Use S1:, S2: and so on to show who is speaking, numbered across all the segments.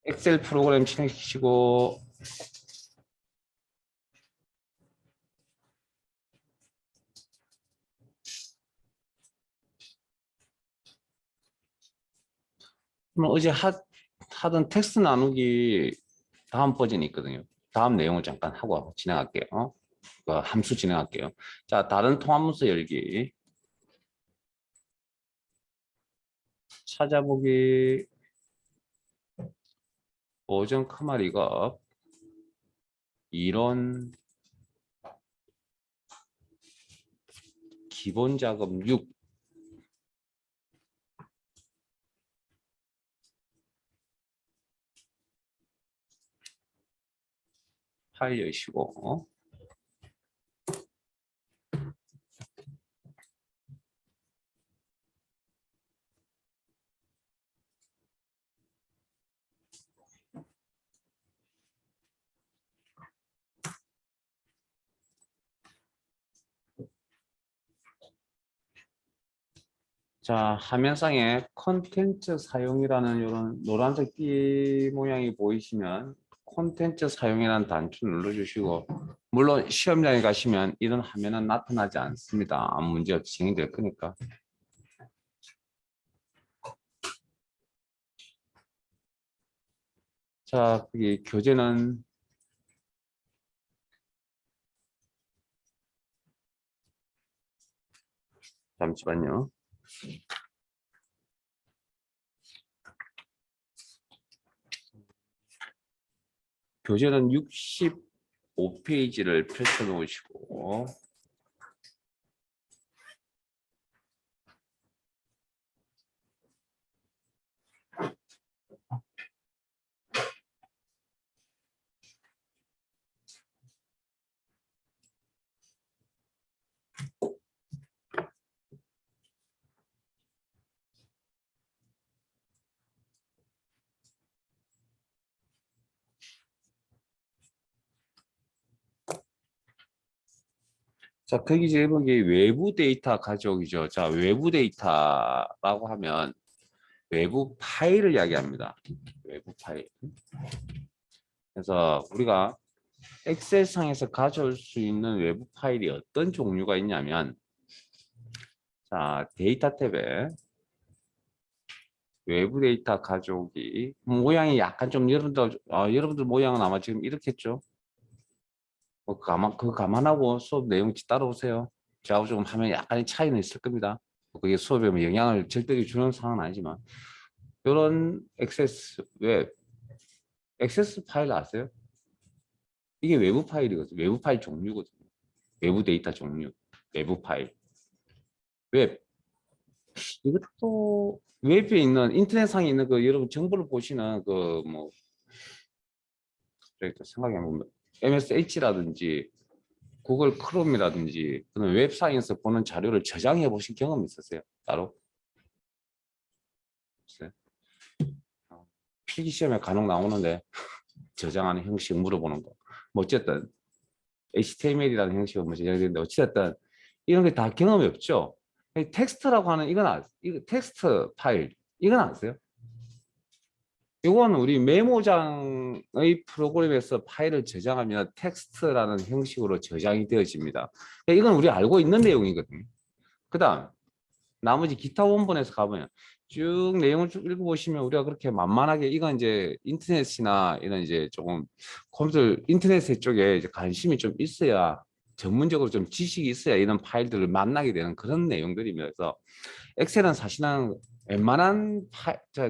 S1: 엑셀 프로그램 진행시키고 어제 하던 텍스트 나누기 다음 버전이 있거든요. 다음 내용을 잠깐 하고 진행할게요. 함수 진행할게요. 자, 다른 통합문서 열기 찾아보기 버전 커마 리거 이론 기본 작업 6 파일 여시고 자, 화면상에 콘텐츠 사용이라는 이런 노란색 띠 모양이 보이시면 콘텐츠 사용이라는 단추 눌러주시고 물론 시험장에 가시면 이런 화면은 나타나지 않습니다. 아무 문제 없이 진행될 거니까. 자, 여기 교재는 잠시만요. 교재는 65페이지를 펼쳐 놓으시고 자, 거기 제목이 외부 데이터 가져오기죠. 자, 외부 데이터라고 하면 외부 파일을 이야기합니다. 외부 파일. 그래서 우리가 엑셀상에서 가져올 수 있는 외부 파일이 어떤 종류가 있냐면 자, 데이터 탭에 외부 데이터 가져오기 모양이 약간 좀 여러분들 모양은 아마 지금 이렇겠죠. 그 감안하고 수업 내용 따라오세요. 저하고 조금 하면 약간의 차이는 있을 겁니다. 그게 수업에 뭐 영향을 절대로 주는 상황은 아니지만 이런 액세스 파일 아세요? 이게 외부 파일이거든요. 외부 파일 종류거든요. 외부 데이터 종류, 외부 파일. 웹. 이것도 웹에 있는 인터넷상에 있는 그 여러분 정보를 보시는 그 뭐 생각이 안 나면 MSH라든지 구글 크롬이라든지 그런 웹상에서 보는 자료를 저장해 보신 경험 있으세요? 따로? 없어요? 필기 시험에 간혹 나오는데 저장하는 형식 물어보는 거. 뭐 어쨌든 HTML이라는 형식은 뭐 저장되는데 어찌됐든 이런 게 다 경험이 없죠. 텍스트라고 하는 이거 텍스트 파일 이건 아세요? 이건 우리 메모장의 프로그램에서 파일을 저장하면 텍스트라는 형식으로 저장이 되어집니다. 이건 우리 알고 있는 내용이거든요. 그 다음 나머지 기타 원본에서 가보면 쭉 내용을 쭉 읽어보시면 우리가 그렇게 만만하게 이건 이제 인터넷이나 이런 이제 조금 컴퓨터 인터넷 쪽에 이제 관심이 좀 있어야 전문적으로 좀 지식이 있어야 이런 파일들을 만나게 되는 그런 내용들이면서 엑셀은 사실은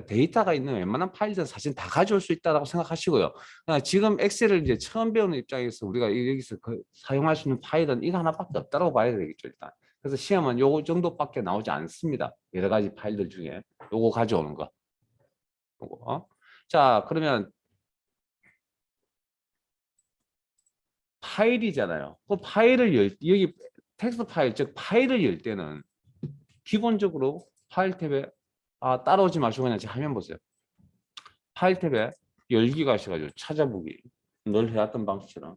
S1: 데이터가 있는 웬만한 파일들은 사실 다 가져올 수 있다고 생각하시고요. 그러니까 지금 엑셀을 이제 처음 배우는 입장에서 우리가 여기서 사용할 수 있는 파일은 이거 하나밖에 없다고 봐야 되겠죠, 일단. 그래서 시험은 요거 정도밖에 나오지 않습니다. 여러 가지 파일들 중에 요거 가져오는 거. 요거. 자, 그러면 파일이잖아요. 그 여기 텍스트 파일, 즉 파일을 열 때는 기본적으로 파일 탭에 따라오지 마시고 그냥 제 화면 보세요. 파일 탭에 열기 가셔가지고 찾아보기 늘 해왔던 방식처럼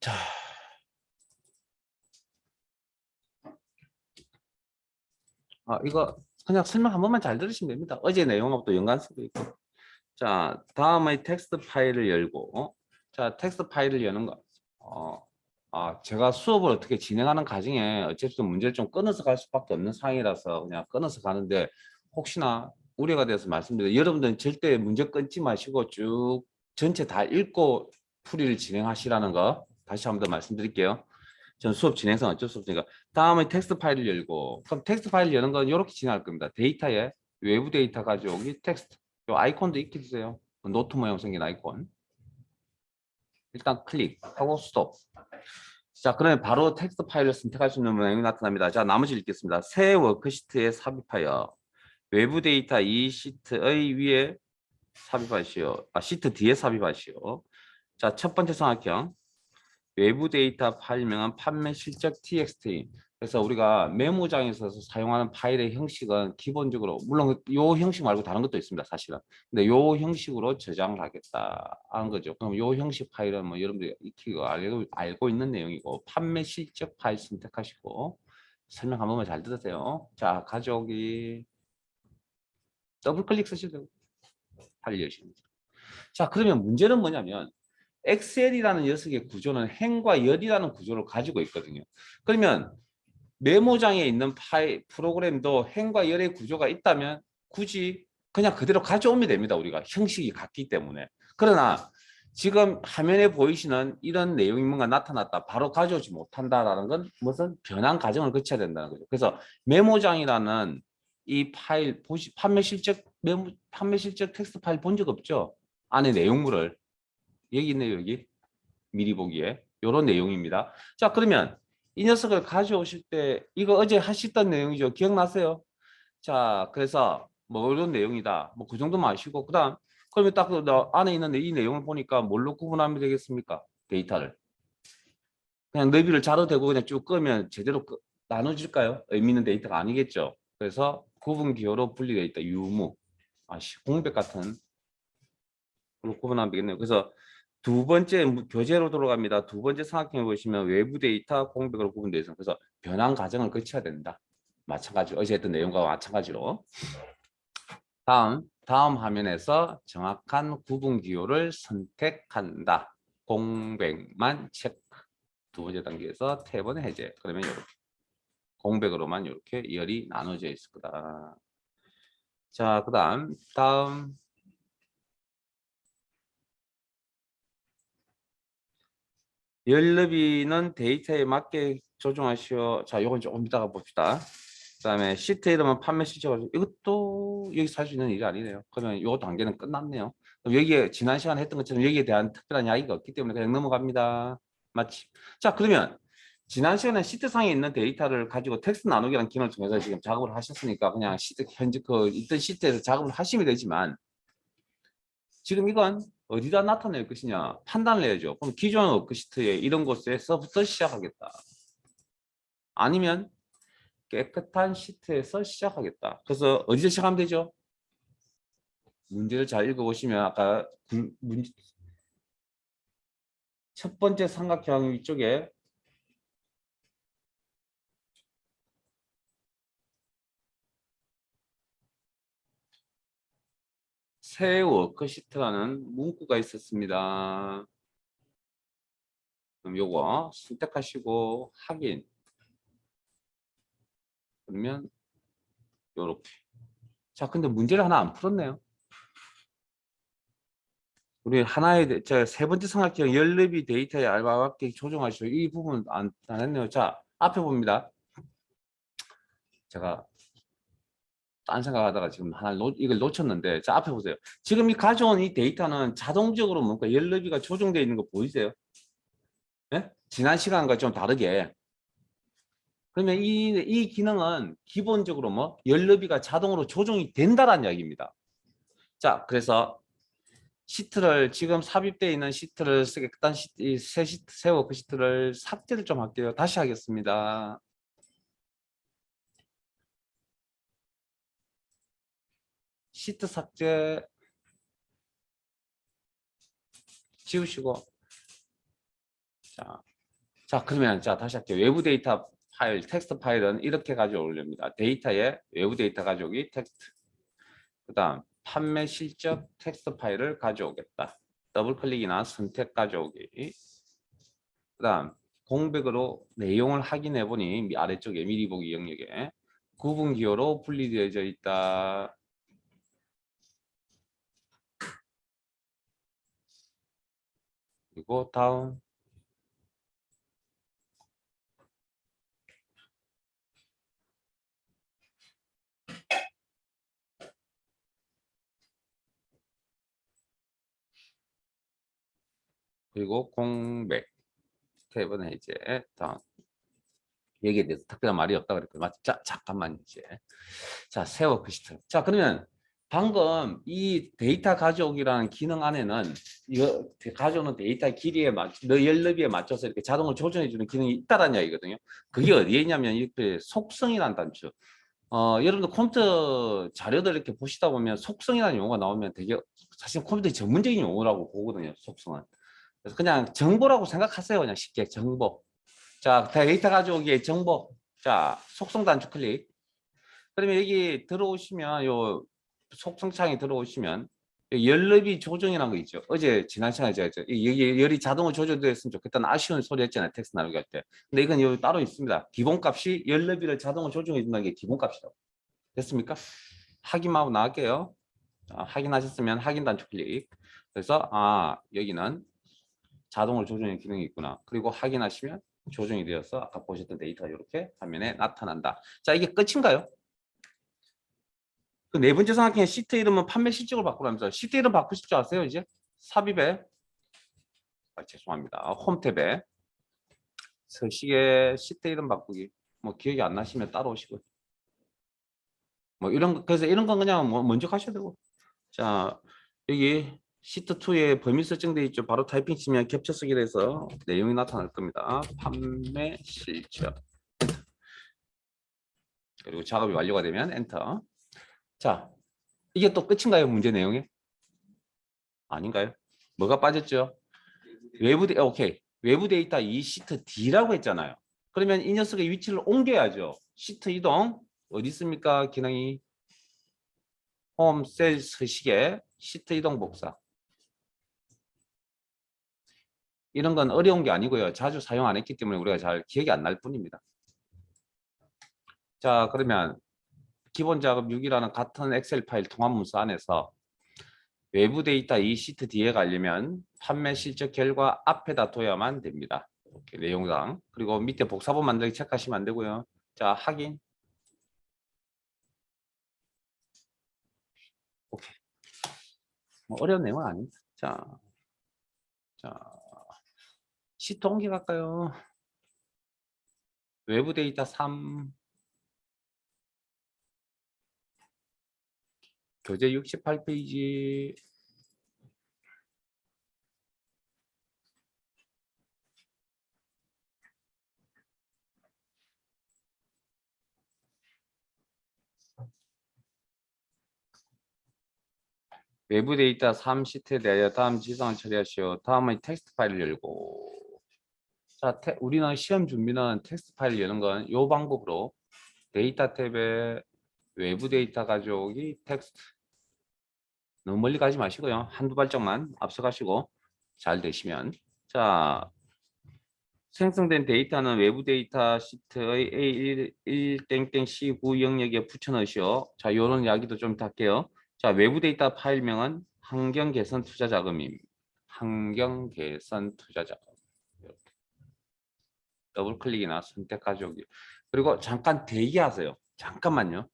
S1: 자, 이거 그냥 설명 한 번만 잘 들으시면 됩니다. 어제 내용하고 또 연관성도 있고. 자, 다음에 텍스트 파일을 열고, 자, 텍스트 파일을 여는 거. 제가 수업을 어떻게 진행하는 과정에 어쨌든 문제를 좀 끊어서 갈 수밖에 없는 상황이라서 그냥 끊어서 가는데 혹시나 우려가 돼서 말씀드려요. 여러분들은 절대 문제 끊지 마시고 쭉 전체 다 읽고 풀이를 진행하시라는 거 다시 한 번 더 말씀드릴게요. 전 수업 진행상 어쩔 수 없으니까. 다음에 텍스트 파일을 열고, 그럼 텍스트 파일을 여는 건 이렇게 진행할 겁니다. 데이터에 외부 데이터 가져오기 텍스트. 요 아이콘도 익혀주세요. 노트 모양 생긴 아이콘. 일단 클릭하고 스톱. 자, 그러면 바로 텍스트 파일을 선택할 수 있는 모양이 나타납니다. 자, 나머지 읽겠습니다. 새 워크시트에 삽입하여 외부 데이터 이 시트의 위에 삽입하시오. 시트 뒤에 삽입하시오. 자, 첫 번째 삼각형. 외부 데이터 파일명은 판매 실적 txt. 그래서 우리가 메모장에서 사용하는 파일의 형식은 기본적으로 물론 이 형식 말고 다른 것도 있습니다, 사실은. 근데 이 형식으로 저장을 하겠다 하는 거죠. 그럼 이 형식 파일은 뭐 여러분들이 익히고 알고 있는 내용이고 판매 실적 파일 선택하시고 설명 한 번만 잘 들으세요. 자, 가져오기 더블 클릭 쓰시면 되고 파일 열시면 돼요. 자, 그러면 문제는 뭐냐면 엑셀이라는 녀석의 구조는 행과 열이라는 구조를 가지고 있거든요. 그러면 메모장에 있는 파일 프로그램도 행과 열의 구조가 있다면 굳이 그냥 그대로 가져오면 됩니다. 우리가 형식이 같기 때문에. 그러나 지금 화면에 보이시는 이런 내용이 뭔가 나타났다. 바로 가져오지 못한다라는 건 무슨 변환 과정을 거쳐야 된다는 거죠. 그래서 메모장이라는 이 파일 판매 실적 판매 실적 텍스트 파일 본 적 없죠? 안에 내용물을 여기 있네요. 여기 미리 보기에 이런 내용입니다. 자, 그러면 이 녀석을 가져오실 때 이거 어제 하셨던 내용이죠. 기억나세요? 자, 그래서 뭐 이런 내용이다. 뭐 그 정도만 아시고 그다음 그러면 딱 그 안에 있는 이 내용을 보니까 뭘로 구분하면 되겠습니까? 데이터를 그냥 너비를 자로 대고 그냥 쭉 끄면 제대로 나눠질까요? 의미 있는 데이터가 아니겠죠. 그래서 구분 기호로 분리되어 있다. 유무, 공백 같은 걸로 구분하면 되겠네요. 그래서 두 번째 교재로 돌아갑니다. 두 번째 삼각형에 보시면 외부 데이터 공백으로 구분되어 있습니다. 그래서 변환 과정을 거쳐야 된다. 마찬가지로 어제 했던 내용과 마찬가지로 다음 화면에서 정확한 구분 기호를 선택한다. 공백만 체크. 두 번째 단계에서 탭은 해제. 그러면 이렇게 공백으로만 이렇게 열이 나눠져 있을 거다. 자, 다음 열너비는 데이터에 맞게 조정하시오. 자, 요건 조금 이따가 봅시다. 그다음에 시트 이름은 판매 실적을 이것도 여기 살 수 있는 일이 아니네요. 그러면 요 단계는 끝났네요. 그럼 여기에 지난 시간에 했던 것처럼 여기에 대한 특별한 이야기가 없기 때문에 그냥 넘어갑니다. 맞지? 자, 그러면 지난 시간에 시트상에 있는 데이터를 가지고 텍스트 나누기라는 기능을 통해서 지금 작업을 하셨으니까 그냥 시트 현재 그 있던 시트에서 작업을 하시면 되지만 지금 이건 어디다 나타낼 것이냐 판단을 해야죠. 그럼 기존 워크시트에 이런 곳에서부터 시작하겠다. 아니면 깨끗한 시트에서 시작하겠다. 그래서 어디서 시작하면 되죠? 문제를 잘 읽어보시면 아까 첫 번째 삼각형 위쪽에 새 워크시트라는 문구가 있었습니다. 그럼 요거 선택하시고 확인. 그러면 요렇게. 자, 근데 문제를 하나 안 풀었네요. 우리 하나의 세 번째 삼각형 열너비 데이터에 알맞게 조정하시오. 이 부분 안 했네요. 자, 앞에 봅니다. 제가 딴 생각하다가 지금 이걸 놓쳤는데, 자, 앞에 보세요. 지금 이 가져온 이 데이터는 자동적으로 뭔가 열너비가 조정되어 있는 거 보이세요? 네? 지난 시간과 좀 다르게. 그러면 이 기능은 기본적으로 뭐 열너비가 자동으로 조정이 된다라는 이야기입니다. 자, 그래서 시트를 지금 삽입되어 있는 시트를 쓰겠다. 새 워크 시트를 삭제를 좀 할게요. 다시 하겠습니다. 시트 삭제 지우시고, 자, 자, 그러면 자 다시 할게요. 외부 데이터 파일, 텍스트 파일은 이렇게 가져오렵니다. 데이터에 외부 데이터 가져오기 텍스트. 그다음 판매 실적 텍스트 파일을 가져오겠다. 더블 클릭이나 선택 가져오기. 그다음 공백으로 내용을 확인해 보니 아래쪽에 미리 보기 영역에 구분 기호로 분리되어져 있다. 그리고 다음 그리고 공백 탭은 이제 다음 여기에 대해서 특별한 말이 없다 그랬거든요. 자, 잠깐만 이제 자 세워 크시트. 자 그러면 방금 이 데이터 가져오기라는 기능 안에는 이거 가져오는 데이터 길이에 너 열너비에 맞춰서 이렇게 자동으로 조정해 주는 기능이 있다라는 이야기거든요. 그게 어디에 있냐면 이렇게 속성이라는 단추. 여러분들 컴퓨터 자료들 이렇게 보시다 보면 속성이라는 용어가 나오면 되게 사실 컴퓨터 전문적인 용어라고 보거든요. 속성은. 그래서 그냥 정보라고 생각하세요. 그냥 쉽게 정보. 자, 데이터 가져오기에 정보. 자, 속성 단추 클릭. 그러면 여기 들어오시면 요 속성 창에 들어오시면 열너비 조정이라는 거 있죠. 어제 지난 시간에 제가 여기 열이 자동으로 조절되었으면 좋겠다는 아쉬운 소리 했잖아요. 텍스트 나누기 할 때. 근데 이건 여기 따로 있습니다. 기본값이 열너비를 자동으로 조정해 준다는 게 기본값이라고. 됐습니까? 확인하고 나갈게요. 자, 확인하셨으면 확인 단추 클릭. 그래서 여기는 자동으로 조정의 기능이 있구나. 그리고 확인하시면 조정이 되어서 아까 보셨던 데이터가 이렇게 화면에 나타난다. 자, 이게 끝인가요? 그 네 번째 삼각형의 시트 이름은 판매 실적을 바꾸라면서 시트 이름 바꾸실 줄 아세요? 이제 삽입에 죄송합니다. 홈 탭에 서식에 시트 이름 바꾸기. 뭐 기억이 안 나시면 따라오시고. 뭐 이런 거 그래서 이런 건 그냥 뭐 먼저 가셔야 되고. 자, 여기 시트 2에 범위 설정되어 있죠. 바로 타이핑 치면 캡처 쓰기 돼서 내용이 나타날 겁니다. 판매 실적. 그리고 작업이 완료가 되면 엔터. 자, 이게 또 끝인가요? 문제 내용이? 아닌가요? 뭐가 빠졌죠? 오케이. 외부 데이터 이 시트 D라고 했잖아요. 그러면 이 녀석의 위치를 옮겨야죠. 시트 이동. 어디 있습니까? 기능이. 홈, 셀, 서식에 시트 이동 복사. 이런 건 어려운 게 아니고요. 자주 사용 안 했기 때문에 우리가 잘 기억이 안 날 뿐입니다. 자, 그러면 기본 작업 6이라는 같은 엑셀 파일 통합 문서 안에서 외부 데이터 이 시트 D에 가려면 판매 실적 결과 앞에다 둬야만 됩니다. 이렇게 내용상. 그리고 밑에 복사본 만들기 체크하시면 안 되고요. 자, 확인. 오케이. 뭐 어려운 내용은 아닙니다. 자, 시트 옮겨갈까요? 외부 데이터 3, 교재 68페이지. 외부 데이터 3 시트에 대하여 다음 지성을 처리하시오. 다음은 텍스트 파일을 열고. 자, 우리는 시험 준비는 텍스트 파일 여는 건 이 방법으로 데이터 탭에 외부 데이터 가져오기 텍스트. 너무 멀리 가지 마시고요. 한두 발짝만 앞서가시고 잘 되시면. 자, 생성된 데이터는 외부 데이터 시트의 A1.C9 영역에 붙여넣으시오. 자, 요런 이야기도 좀 할게요. 자, 외부 데이터 파일명은 환경 개선 투자 자금입니다. 환경 개선 투자 자금. 이렇게. 더블 클릭이나 선택 가져오기. 그리고 잠깐 대기하세요. 잠깐만요.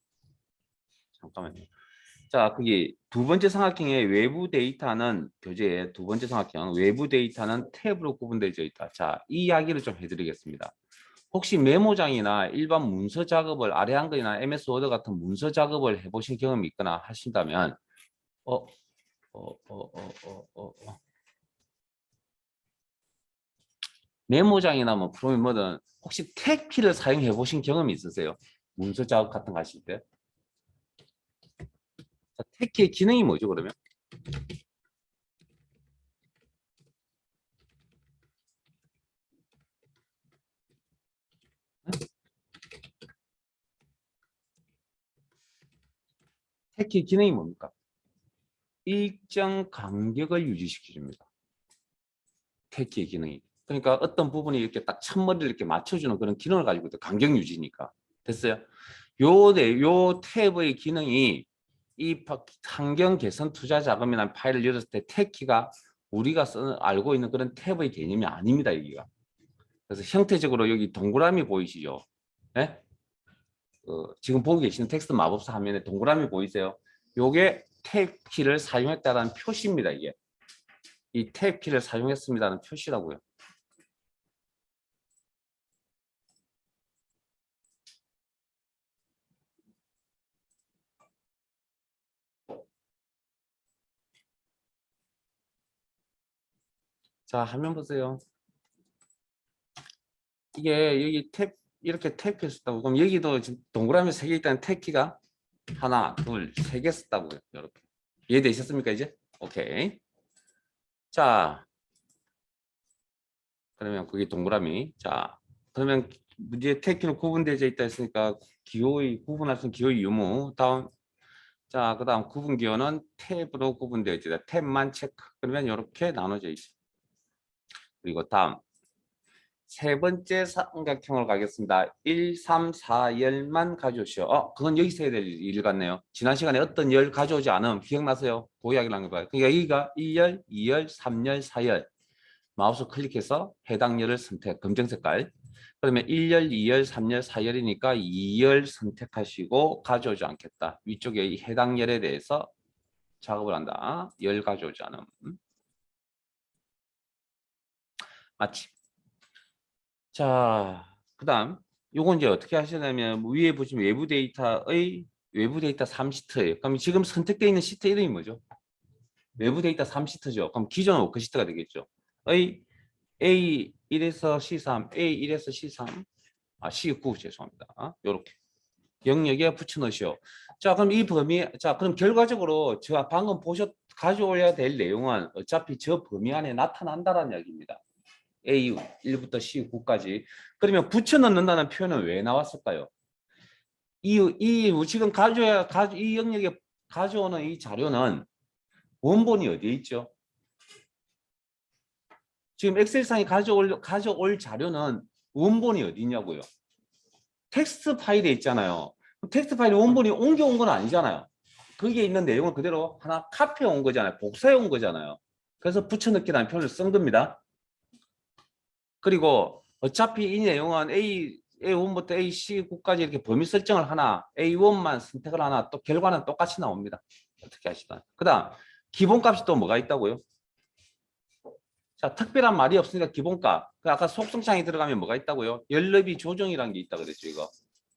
S1: 자, 그게 두 번째 삼각형의 외부 데이터는 교재의 두 번째 삼각형 외부 데이터는 탭으로 구분되어 있다. 자, 이 이야기를 좀 해드리겠습니다. 혹시 메모장이나 일반 문서 작업을 아래 한글이나 MS 워드 같은 문서 작업을 해보신 경험이 있거나 하신다면 어, 어, 어, 어, 메모장이나 뭐 프로그램 뭐든 혹시 택키를 사용해 보신 경험이 있으세요? 문서 작업 같은 거 하실 때? 자, 택키의 기능이 뭐죠, 그러면? 택키 기능이 뭡니까? 일정 간격을 유지시켜줍니다. 택키의 기능이. 그러니까 어떤 부분이 이렇게 딱 첫머리를 이렇게 맞춰주는 그런 기능을 가지고 있다. 간격 유지니까. 됐어요? 요 탭의 기능이 이 환경 개선 투자 자금이라는 파일을 열었을 때 택키가 우리가 알고 있는 그런 탭의 개념이 아닙니다. 여기가. 그래서 형태적으로 여기 동그라미 보이시죠? 네? 지금 보고 계시는 텍스트 마법사 화면에 동그라미 보이세요? 요게 탭 키를 사용했다는 표시입니다. 이게. 이 탭 키를 사용했습니다는 표시라고요. 자, 화면 보세요. 이게 여기 탭 이렇게 탭했었다고. 그럼 여기도 지금 동그라미 3개 있다는 탭 키가 하나, 둘, 3개 썼다고요. 이렇게. 이해되셨습니까, 이제? 오케이. 자, 그러면 그게 동그라미. 자, 그러면 문제 탭키는 구분되어 있다 했으니까 기호의 구분할 수 있는 기호의 유무. 다음. 자, 그다음 구분 기호는 탭으로 구분되어 있다. 탭만 체크. 그러면 이렇게 나눠져 있어. 그리고 다음. 세 번째 삼각형을 가겠습니다. 1, 3, 4, 열만 가져오시오. 그건 여기서 해야 될 일 같네요. 지난 시간에 어떤 열 가져오지 않음 기억나세요? 그 이야기를 한 거예요. 그러니까 여기가 1열, 2열, 3열, 4열. 마우스 클릭해서 해당 열을 선택. 검정 색깔. 그러면 1열, 2열, 3열, 4열이니까 2열 선택하시고 가져오지 않겠다. 위쪽에 이 해당 열에 대해서 작업을 한다. 열 가져오지 않음. 마치. 자, 그다음 요건 이제 어떻게 하시냐면 위에 보시면 외부 데이터 3시트예요. 그럼 지금 선택되어 있는 시트 이름이 뭐죠? 외부 데이터 3시트죠. 그럼 기존 워크시트가 되겠죠. A1에서 C3, A1에서 C3, C9 죄송합니다. 요렇게 영역에 붙여 넣으시오. 자, 그럼 이 범위, 자, 그럼 결과적으로 제가 방금 가져올려야 될 내용은 어차피 저 범위 안에 나타난다는 이야기입니다. A1부터 C9까지. 그러면 붙여 넣는다는 표현은 왜 나왔을까요? 지금 이 영역에 가져오는 이 자료는 원본이 어디에 있죠? 지금 엑셀상에 가져올 자료는 원본이 어디 있냐고요? 텍스트 파일에 있잖아요. 텍스트 파일에 원본이 옮겨온 건 아니잖아요. 거기에 있는 내용을 그대로 하나 카피해 온 거잖아요. 복사해 온 거잖아요. 그래서 붙여넣기라는 표현을 쓴 겁니다. 그리고 어차피 이 내용은 A1부터 AC9까지 이렇게 범위 설정을 하나, A1만 선택을 하나, 또 결과는 똑같이 나옵니다. 어떻게 하시다. 그 다음, 기본값이 또 뭐가 있다고요? 자, 특별한 말이 없으니까 기본값. 아까 속성창에 들어가면 뭐가 있다고요? 연럽이 조정이라는 게 있다 그랬죠, 이거.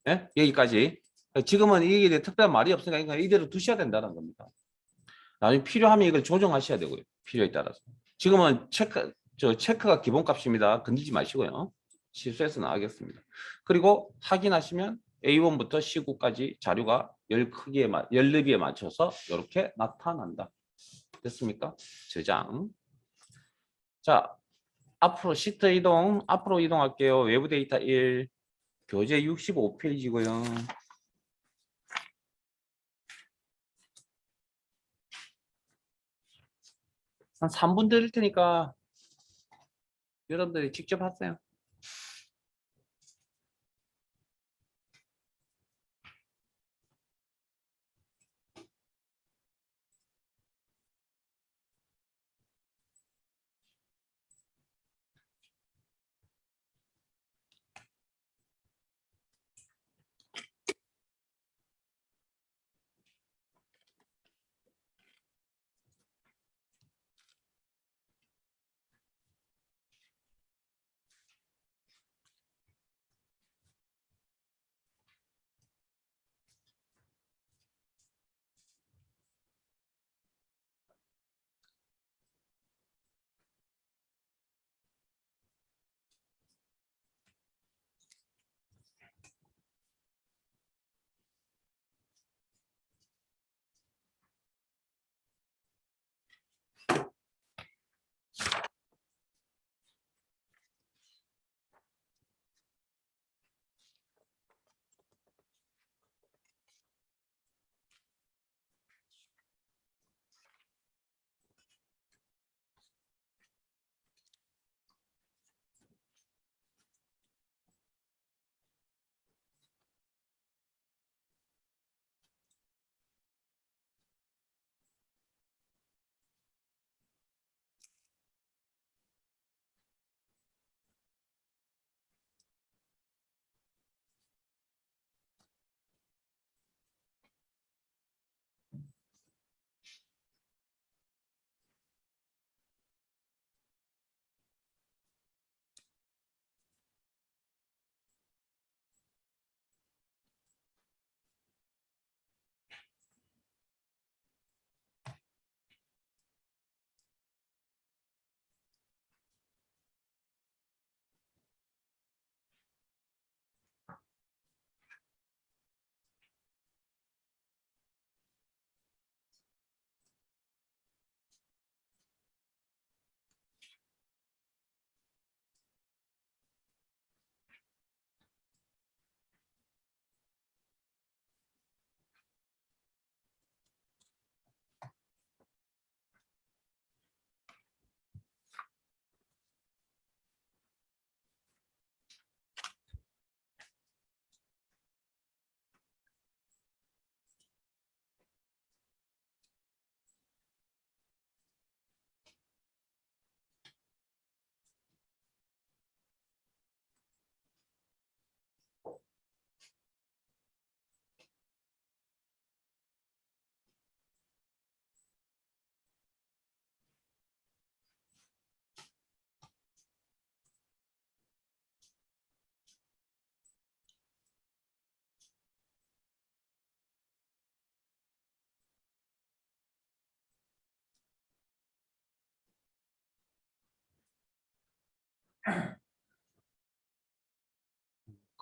S1: 예? 여기까지. 지금은 이게 대해 특별한 말이 없으니까 이대로 두셔야 된다는 겁니다. 나중에 필요하면 이걸 조정하셔야 되고요. 필요에 따라서. 지금은 체크가 기본값입니다. 건들지 마시고요. 실수해서 나가겠습니다. 그리고 확인하시면 A1부터 C9까지 자료가 열 너비에 맞춰서 이렇게 나타난다. 됐습니까? 저장. 자, 앞으로 시트 이동, 앞으로 이동할게요. 외부 데이터 1, 교재 65페이지고요. 한 3분 드릴 테니까 여러분들이 직접 하세요.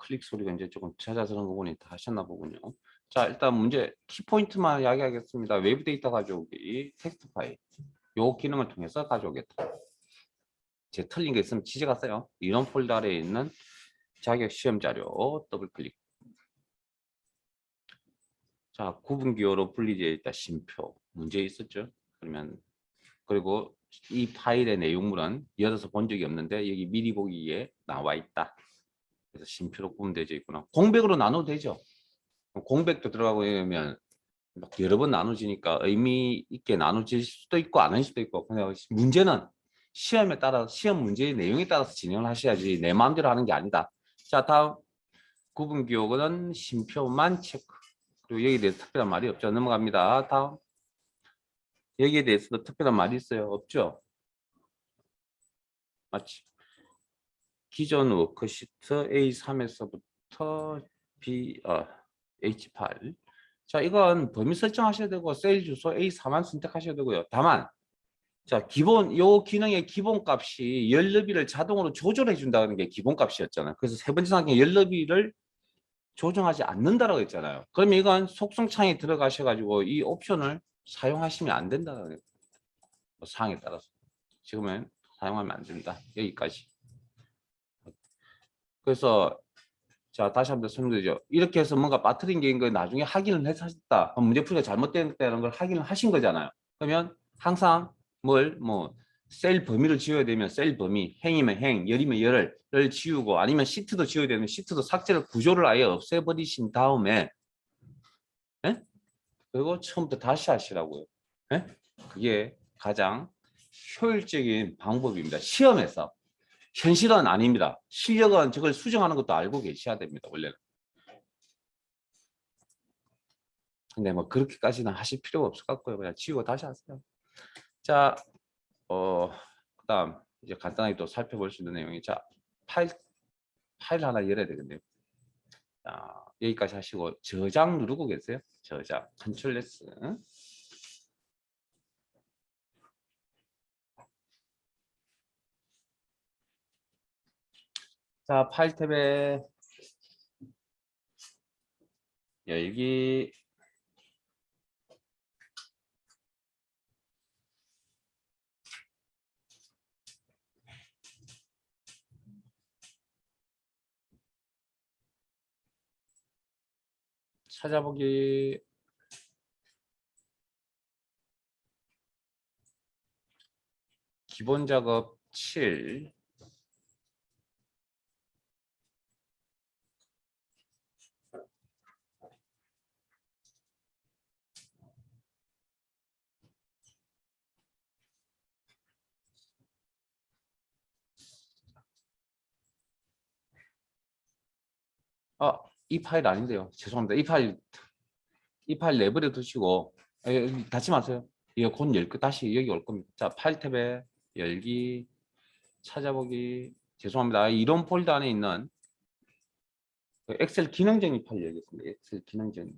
S1: 클릭 소리가 이제 조금 찾아서 그런 거 보니 다 하셨나 보군요. 자, 일단 문제 키포인트만 이야기하겠습니다. 외부 데이터 가져오기, 텍스트 파일. 요 기능을 통해서 가져오겠다. 제 틀린 게 있으면 지적 갔어요. 이런 폴더 아래에 있는 자격 시험 자료 더블 클릭. 자, 구분 기호로 분리되어 있다. 심표. 문제 있었죠? 그러면 그리고 이 파일의 내용물은 열어서 본 적이 없는데 여기 미리 보기에 나와 있다. 그래서 심표로 구분되어 있구나. 공백으로 나눠도 되죠. 공백도 들어가고 이러면 여러 번 나눠지니까 의미 있게 나눠질 수도 있고 안 할 수도 있고. 근데 문제는 시험에 따라 시험 문제의 내용에 따라서 진행을 하셔야지 내 마음대로 하는 게 아니다. 자, 다음 구분 기호는 심표만 체크. 그리고 여기에 대해서 특별한 말이 없죠. 넘어갑니다. 다음 여기에 대해서도 특별한 말이 있어요? 없죠? 맞지? 기존 워크시트 A3에서부터 H8. 자, 이건 범위 설정하셔야 되고 셀 주소 A4만 선택하셔야 되고요. 다만 자, 요 기능의 기본값이 열너비를 자동으로 조절해 준다는 게 기본값이었잖아요. 그래서 세 번째 상황에 열너비를 조정하지 않는다라고 했잖아요. 그러면 이건 속성창에 들어가셔가지고 이 옵션을 사용하시면 안 된다는 거예요. 사항에 따라서. 지금은 사용하면 안 됩니다. 여기까지. 그래서 자, 다시 한번 설명드리죠. 이렇게 해서 뭔가 빠뜨린 게 있는 걸 나중에 확인을 해서 하셨다. 문제 풀이가 잘못됐다는 걸 확인을 하신 거잖아요. 그러면 항상 셀 범위를 지워야 되면 셀 범위, 행이면 행, 열이면 열을 지우고 아니면 시트도 지워야 되면 시트도 삭제를 구조를 아예 없애버리신 다음에 예? 그리고 처음부터 다시 하시라고요. 예? 그게 가장 효율적인 방법입니다. 시험에서. 현실은 아닙니다. 실력은 저걸 수정하는 것도 알고 계셔야 됩니다. 원래는. 근데 뭐 그렇게까지는 하실 필요가 없을 것 같고요. 그냥 지우고 다시 하세요. 자, 그다음 이제 간단하게 또 살펴볼 수 있는 내용이 자, 파일 하나 열어야 되겠네요. 자, 여기까지 하시고 저장 누르고 계세요. 저장. 컨트롤 S. 자, 파일 탭에 열기. 찾아보기. 기본 작업 7. 이 파일 아닌데요. 죄송합니다. 이 파일 내버려 두시고 닫지 마세요. 이거 곧 다시 여기 올 겁니다. 자, 파일 탭에 열기, 찾아보기. 죄송합니다. 이런 폴더 안에 있는 그 엑셀 기능적인 파일 열겠습니다. 엑셀 기능적인.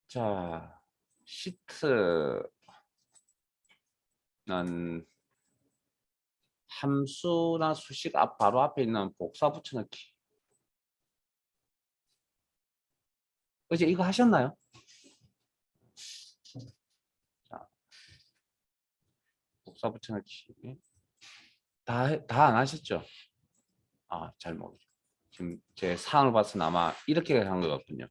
S1: 자, 시트는 함수나 수식 바로 앞에 있는 복사 붙여넣기. 어제 이거 하셨나요? 자, 복사 붙여넣기. 다 안 하셨죠? 잘 모르죠. 지금 제 사항을 봐서는 아마 이렇게 한 것 같군요.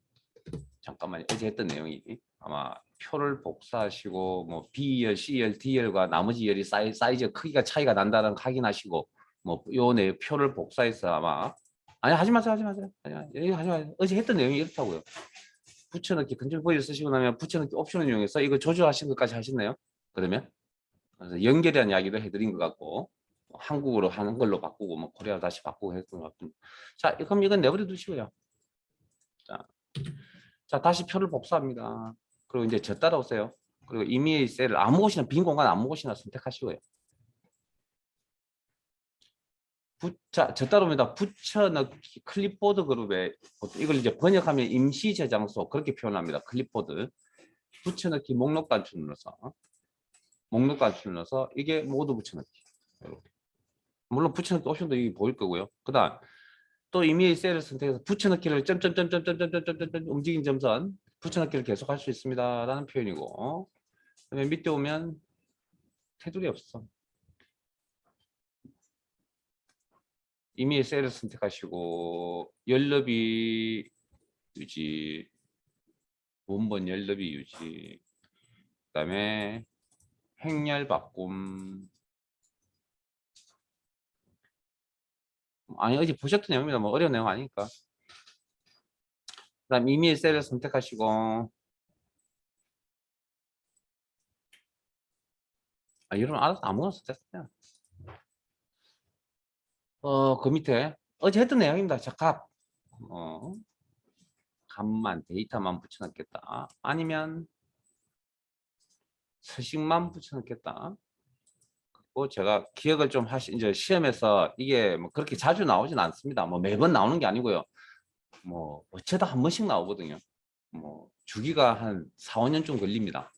S1: 잠깐만요. 어제 했던 내용이 아마 표를 복사하시고 뭐 B열, C열, D열과 나머지 열이 사이즈 크기가 차이가 난다는 거 확인하시고 요 표를 복사해서 아마 아니 하지 마세요. 하지 마세요. 어제 했던 내용이 이렇다고요. 붙여넣기 컨트롤 V 쓰시고 나면 붙여넣기 옵션을 이용해서 이거 조절하신 것까지 하셨나요? 그러면 그래서 연결이라는 이야기도 해드린 것 같고 한국어로 하는 걸로 바꾸고 코리아로 다시 바꾸고 했던 것 같습니다. 자, 그럼 이건 내버려 두시고요. 자, 다시 표를 복사합니다. 그리고 이제 저 따라오세요. 그리고 임의의 셀을 아무 곳이나 빈 공간 아무 곳이나 선택하시고요. 저 따로입니다. 붙여넣기 클립보드 그룹에 이걸 이제 번역하면 임시 저장소 그렇게 표현합니다. 클립보드 붙여넣기 목록 단추 눌러서 이게 모두 붙여넣기. 이렇게. 물론 붙여넣기 옵션도 여기 보일 거고요. 그다음 또 이미 셀을 선택해서 붙여넣기를 점점점점점점점점 움직인 점선 붙여넣기를 계속 할 수 있습니다라는 표현이고, 그다음에 밑에 오면 테두리 없어. 이미 셀을 선택하시고 열너비 유지, 원본 열너비 유지, 그다음에 행렬 바꿈. 아니 어제 보셨던 내용입니다. 뭐 어려운 내용 아니니까. 그다음 이미 셀을 선택하시고, 여러분 알아서 아무거나 선택해요. 그 밑에 어제 했던 내용입니다. 자, 값만 데이터만 붙여넣겠다. 아니면 서식만 붙여넣겠다. 그리고 제가 기억을 좀 이제 시험에서 이게 뭐 그렇게 자주 나오진 않습니다. 뭐 매번 나오는 게 아니고요. 뭐 어쩌다 한 번씩 나오거든요. 뭐 주기가 한 4, 5년쯤 걸립니다.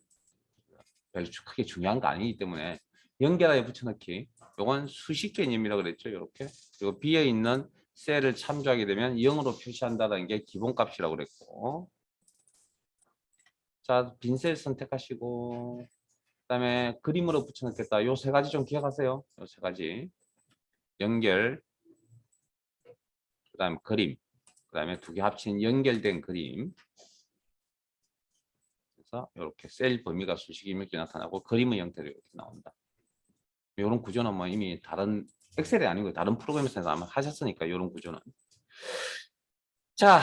S1: 별로 크게 중요한 거 아니기 때문에 연결하여 붙여넣기. 요건 수식 개념이라고 그랬죠. 이렇게. 그리고 비어 있는 셀을 참조하게 되면 0으로 표시한다는 게 기본값이라고 그랬고. 자, 빈 셀 선택하시고, 그다음에 그림으로 붙여넣겠다. 요 세 가지 좀 기억하세요. 요 세 가지. 연결, 그다음에 그림, 그다음에 두 개 합친 연결된 그림. 그래서 이렇게 셀 범위가 수식이 이렇게 나타나고 그림의 형태로 이렇게 나온다. 이런 구조는 뭐 이미 다른 엑셀이 아니고 다른 프로그램에서 아마 하셨으니까 이런 구조는. 자,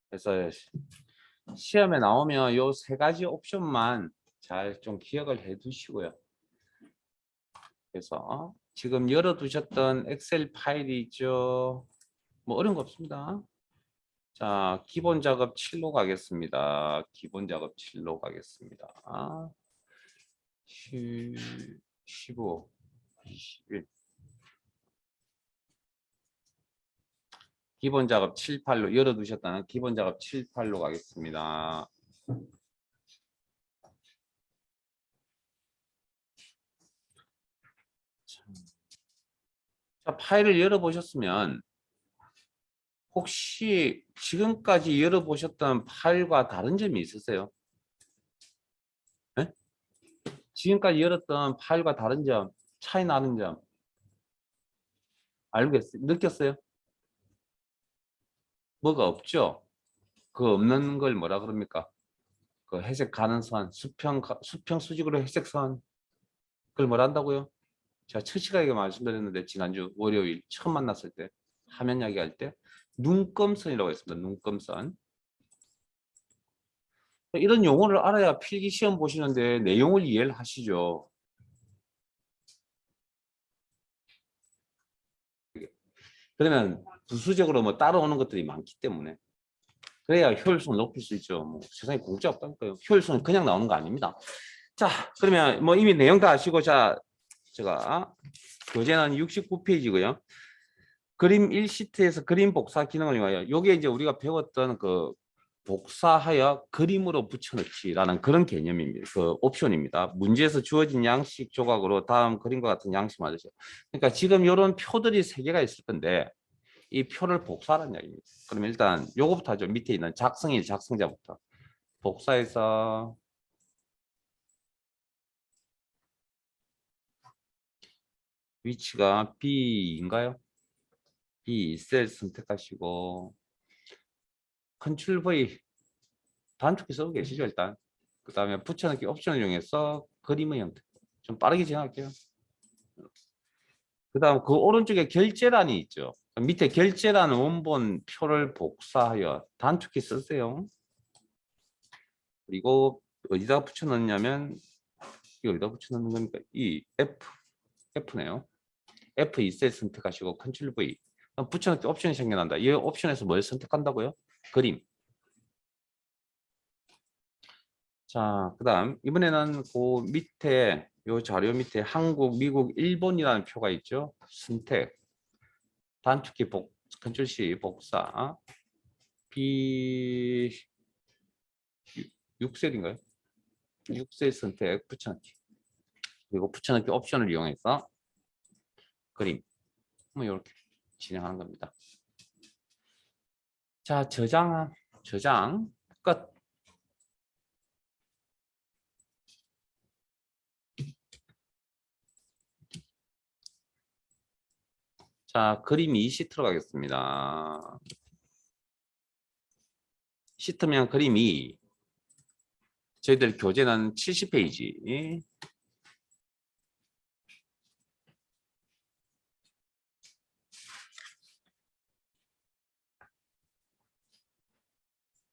S1: 그래서 시험에 나오면 요 세 가지 옵션만 잘 좀 기억을 해 두시고요. 그래서 지금 열어두셨던 엑셀 파일이 있죠. 뭐 어려운 거 없습니다. 자, 기본 작업 7로 가겠습니다. 기본 작업 7로 가겠습니다. 15, 21. 기본 작업 7, 8로 열어두셨다는 기본 작업 7, 8로 가겠습니다. 자, 파일을 열어보셨으면 혹시 지금까지 열어보셨던 파일과 다른 점이 있으세요? 네? 지금까지 열었던 파일과 다른 점, 차이 나는 점 느꼈어요? 뭐가 없죠? 그 없는 걸 뭐라 그럽니까? 그 회색 가는 선, 수평 수직으로 회색 선, 그걸 뭐라 한다고요? 제가 첫 시간에 말씀드렸는데 지난주 월요일 처음 만났을 때 화면 이야기할 때 눈금선이라고 했습니다. 눈금선. 이런 용어를 알아야 필기 시험 보시는데 내용을 이해를 하시죠. 그러면 부수적으로 뭐 따라오는 것들이 많기 때문에 그래야 효율성을 높일 수 있죠. 뭐 세상에 공짜 없다니까요. 효율성은 그냥 나오는 거 아닙니다. 자, 그러면 뭐 이미 내용 다 아시고, 자, 제가 교재는 69페이지고요. 그림 1시트에서 그림 복사 기능을 이용하여, 요게 이제 우리가 배웠던 그 복사하여 그림으로 붙여넣기라는 그런 개념입니다. 그 옵션입니다. 문제에서 주어진 양식 조각으로 다음 그림과 같은 양식 맞으죠. 그러니까 지금 이런 표들이 3개가 있을 건데 이 표를 복사하는 이야기입니다. 그러면 일단 요거부터 하죠. 밑에 있는 작성일, 작성자부터 복사해서 위치가 B인가요? B 셀 선택하시고 컨트롤 V 단축키 쓰고 계시죠 일단. 그 다음에 붙여넣기 옵션을 이용해서 그림의 형태 좀 빠르게 진행할게요. 그 다음 그 오른쪽에 결제란이 있죠. 밑에 결제란 원본 표를 복사하여 단축키 쓰세요. 그리고 어디다 붙여넣냐면 이거 어디다 붙여넣는 겁니까? 이 F네요. F2셀 선택하시고 컨트롤 V 붙여넣기 옵션이 생겨난다. 이 옵션에서 뭘 선택한다고요? 그림. 자, 그다음 이번에는 그 밑에 요 자료 밑에 한국, 미국, 일본이라는 표가 있죠. 선택, 단축키 컨트롤 C 복사, B 6셀인가요? 6셀 선택 붙여넣기. 그리고 붙여넣기 옵션을 이용해서 그림 뭐 이렇게 진행하는 겁니다. 자, 저장 끝. 자, 그림 2시트로 가겠습니다. 시트면 그림 2. 저희들 교재는 70페이지.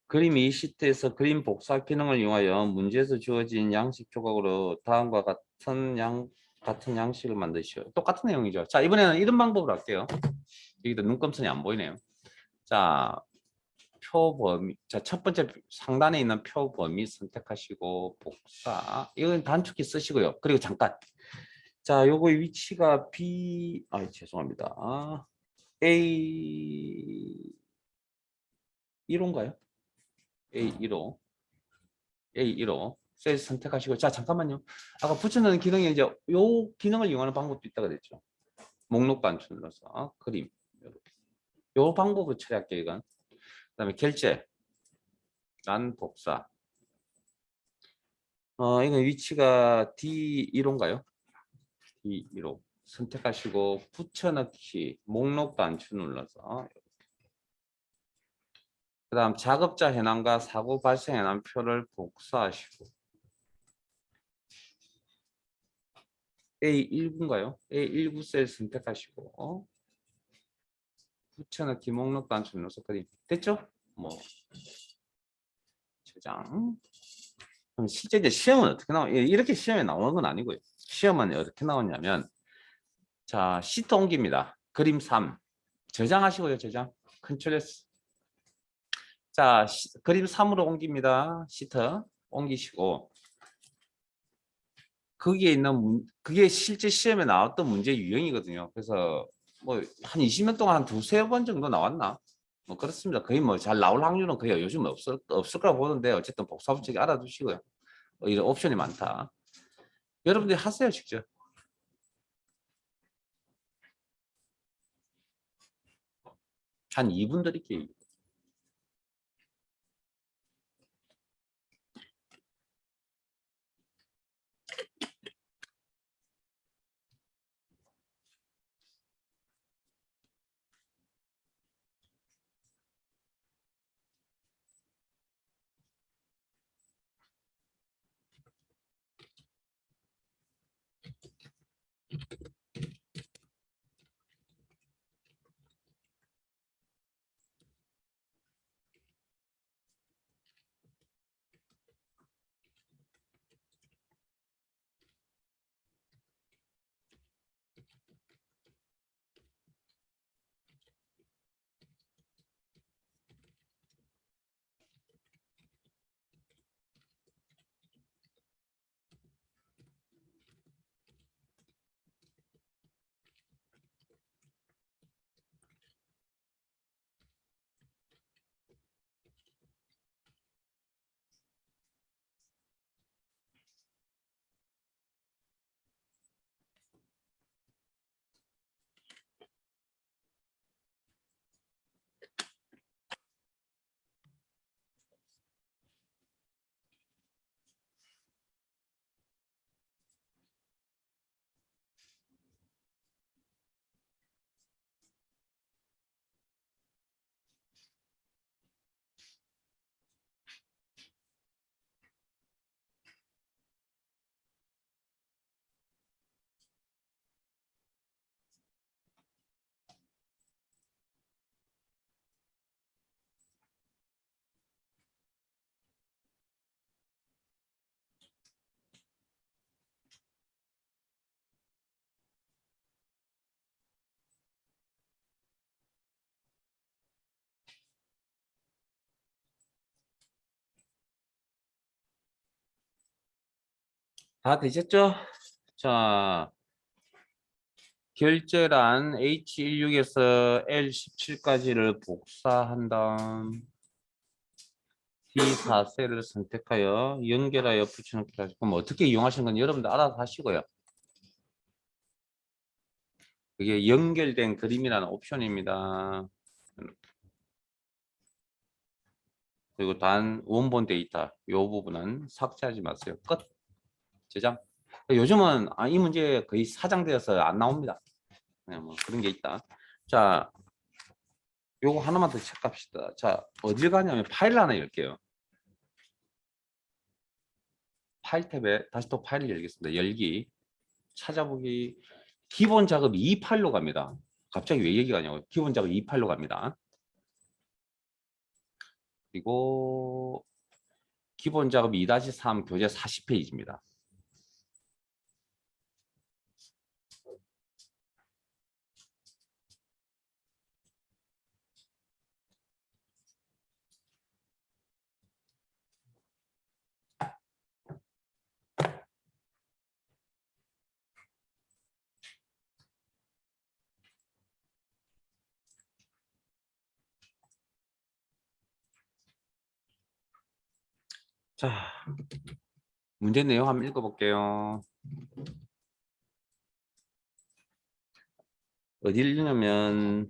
S1: 그림 2시트에서 그림 복사 기능을 이용하여 문제에서 주어진 양식 조각으로 다음과 같은 양식을 만드시오. 똑같은 내용이죠. 자, 이번에는 이런 방법으로 할게요. 여기도 눈금선이 안 보이네요. 자, 표 범위. 자, 첫 번째 상단에 있는 표 범위 선택하시고 복사. 이건 단축키 쓰시고요. 그리고 잠깐. 자, 요거의 위치가 죄송합니다. A 1호인가요? A 1호. A1호 셀 선택하시고, 자 잠깐만요. 아까 붙여넣는 기능이 이제 요 기능을 이용하는 방법도 있다고 그랬죠. 목록 반출 눌러서 그림 이렇게. 요 방법을 처리할게요. 이건 그다음에 결제 란 복사. 이건 위치가 D1호인가요? D1호 선택하시고 붙여넣기 목록 반출 눌러서, 그 다음 작업자 현황과 사고 발생 현황 표를 복사하시고, A1구인가요? A19 셀 선택하시고 붙여넣기 목록 단추 눌러서 됐죠? 뭐 저장. 그럼 실제 이제 시험은 어떻게 나와? 이렇게 시험에 나오는 건 아니고요. 시험은 어떻게 나오냐면, 자 시트 옮깁니다. 그림 3 저장하시고요. 저장 컨트롤 S. 자 그림 3으로 옮깁니다. 시트 옮기시고, 거기에 있는 그게 실제 시험에 나왔던 문제 유형이거든요. 그래서 뭐 한 20년 동안 한 두세 번 정도 나왔나? 뭐 그렇습니다. 거의 뭐 잘 나올 확률은 거의 요즘 없을 거라고 보는데, 어쨌든 복사부칙 알아두시고요. 이런 옵션이 많다. 여러분들이 하세요, 직접. 한 2분 드릴게요. 다 되셨죠? 자, 결제란 H16에서 L17까지를 복사한 다음 D4셀을 선택하여 연결하여 붙여넣기를 하시고, 그럼 어떻게 이용하시는 건 여러분들 알아서 하시고요. 그게 연결된 그림이라는 옵션입니다. 그리고 단 원본 데이터 이 부분은 삭제하지 마세요. 끝. 저장. 요즘은 이 문제 거의 사장되어서 안 나옵니다. 그냥 뭐 그런 게 있다. 자, 요거 하나만 더 체크합시다. 자, 어딜 가냐면 파일 하나 열게요. 파일 탭에 다시 또 파일을 열겠습니다. 열기, 찾아보기. 기본 작업이 이 파일로 갑니다. 갑자기 왜 여기 가냐고. 기본 작업 이 파일로 갑니다. 그리고 기본 작업 2-3 교재 40페이지입니다. 자, 문제 내용 한번 읽어볼게요. 어디를 읽냐면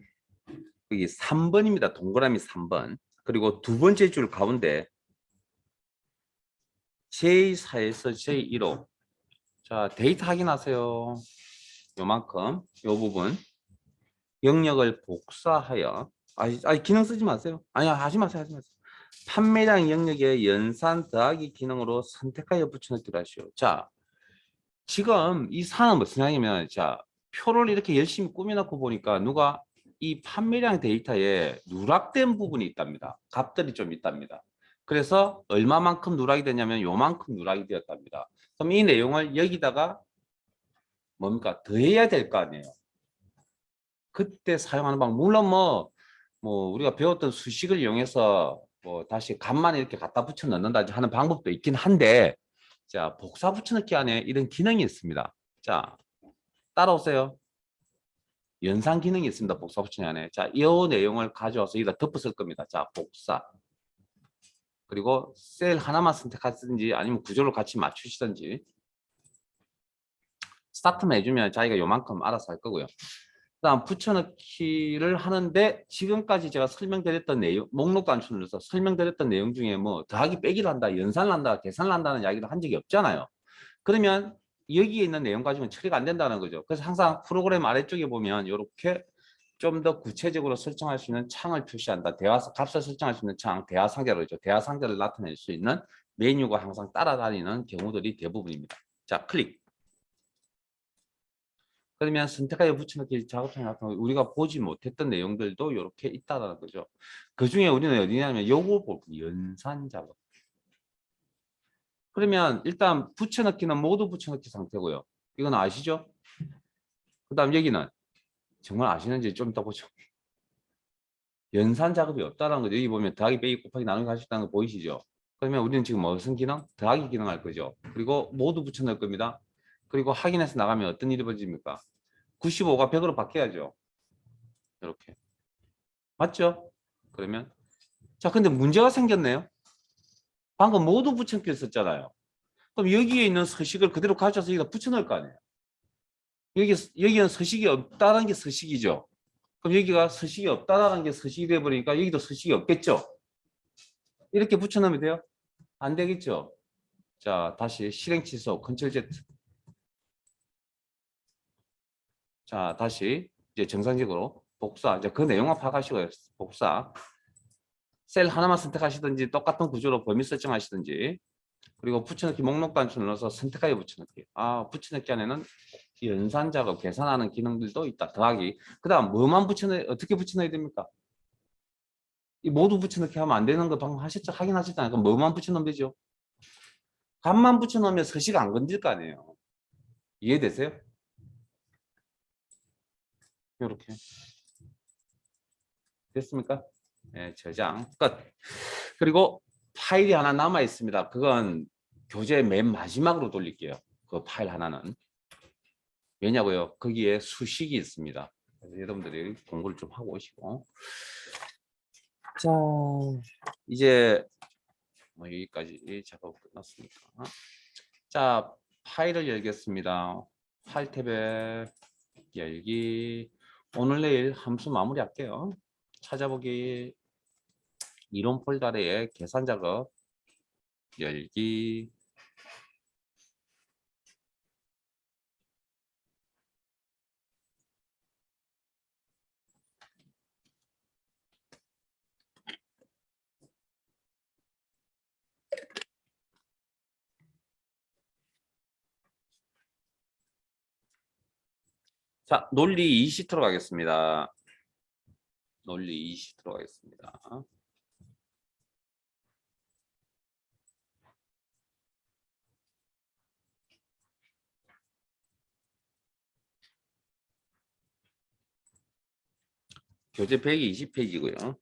S1: 여기 3번입니다. 동그라미 3번. 그리고 두 번째 줄 가운데 제4에서 제1호. 자, 데이터 확인하세요. 요만큼, 요 부분. 영역을 복사하여. 기능 쓰지 마세요. 아니, 하지 마세요. 하지 마세요. 판매량 영역에 연산 더하기 기능으로 선택하여 붙여넣기를 하시오. 자, 지금 이 사안은 무슨 얘기냐면, 자, 표를 이렇게 열심히 꾸며놓고 보니까 누가 이 판매량 데이터에 누락된 부분이 있답니다. 값들이 좀 있답니다. 그래서 얼마만큼 누락이 되냐면 요만큼 누락이 되었답니다. 그럼 이 내용을 여기다가 뭡니까? 더해야 될 거 아니에요. 그때 사용하는 방법. 물론 뭐 우리가 배웠던 수식을 이용해서 뭐 다시 값만 이렇게 갖다 붙여 넣는다 하는 방법도 있긴 한데, 자, 복사 붙여넣기 안에 이런 기능이 있습니다. 자, 따라오세요. 연산 기능이 있습니다. 복사 붙이기 안에. 자, 이 내용을 가져와서 여기다 덮어 쓸 겁니다. 자, 복사. 그리고 셀 하나만 선택하시든지 아니면 구조를 같이 맞추시든지. 스타트만 해주면 자기가 요만큼 알아서 할 거고요. 그다음 붙여넣기를 하는데 지금까지 제가 설명드렸던 내용, 목록 단추를 눌러서 설명드렸던 내용 중에 뭐 더하기 빼기를 한다, 연산을 한다, 계산을 한다는 이야기를 한 적이 없잖아요. 그러면 여기에 있는 내용 가지고는 처리가 안 된다는 거죠. 그래서 항상 프로그램 아래쪽에 보면 이렇게 좀 더 구체적으로 설정할 수 있는 창을 표시한다. 값을 설정할 수 있는 창, 대화 상자로죠. 대화 상자를 나타낼 수 있는 메뉴가 항상 따라다니는 경우들이 대부분입니다. 자, 클릭. 그러면 선택하여 붙여넣기 작업창에 나타나고 우리가 보지 못했던 내용들도 이렇게 있다는 거죠. 그 중에 우리는 어디냐면 요거 볼 거예요. 연산 작업. 그러면 일단 붙여넣기는 모두 붙여넣기 상태고요. 이건 아시죠? 그 다음 여기는 정말 아시는지 좀 이따 보죠. 연산 작업이 없다는 거죠. 여기 보면 더하기 빼기 곱하기 나누기 할 수 있다는 거 보이시죠? 그러면 우리는 지금 무슨 기능? 더하기 기능 할 거죠. 그리고 모두 붙여넣을 겁니다. 그리고 확인해서 나가면 어떤 일이 벌어집니까? 95가 100으로 바뀌어야죠. 이렇게. 맞죠? 그러면 자, 근데 문제가 생겼네요. 방금 모두 붙여넣기 썼잖아요. 그럼 여기에 있는 서식을 그대로 가져와서 여기다 붙여넣을 거 아니에요. 여기는 서식이 없다는 게 서식이죠. 그럼 여기가 서식이 없다라는 게 서식이 돼버리니까 여기도 서식이 없겠죠. 이렇게 붙여넣으면 돼요? 안 되겠죠. 자, 다시 실행 취소 컨트롤 Z. 자, 다시 이제 정상적으로 복사. 이제 그 내용만 파악하시고요. 복사. 셀 하나만 선택하시든지 똑같은 구조로 범위 설정하시든지. 그리고 붙여넣기 목록 단추 눌러서 선택하여 붙여넣기. 붙여넣기 안에는 연산 작업, 계산하는 기능들도 있다. 더하기. 그 다음 뭐만 어떻게 붙여넣어야 됩니까? 이 모두 붙여넣기 하면 안 되는 거 방금 확인하셨잖아요. 그럼 뭐만 붙여넣으면 되죠? 값만 붙여넣으면 서식 안 건질 거 아니에요. 이해되세요? 이렇게. 됐습니까? 네, 저장 끝. 그리고 파일이 하나 남아 있습니다. 그건 교재 맨 마지막으로 돌릴게요. 그 파일 하나는. 왜냐고요? 거기에 수식이 있습니다. 그래서 여러분들이 공부를 좀 하고 오시고. 자, 이제 뭐 여기까지 작업 끝났으니까. 자, 파일을 열겠습니다. 파일 탭에 열기. 오늘 내일 함수 마무리할게요. 찾아보기. 이론 폴더에 계산 작업 열기. 자, 논리 2시트로 가겠습니다. 논리 2시트로 가겠습니다. 교재 120페이지고요.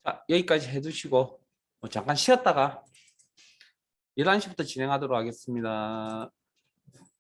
S1: 자, 여기까지 해두시고 잠깐 쉬었다가 11시부터 진행하도록 하겠습니다.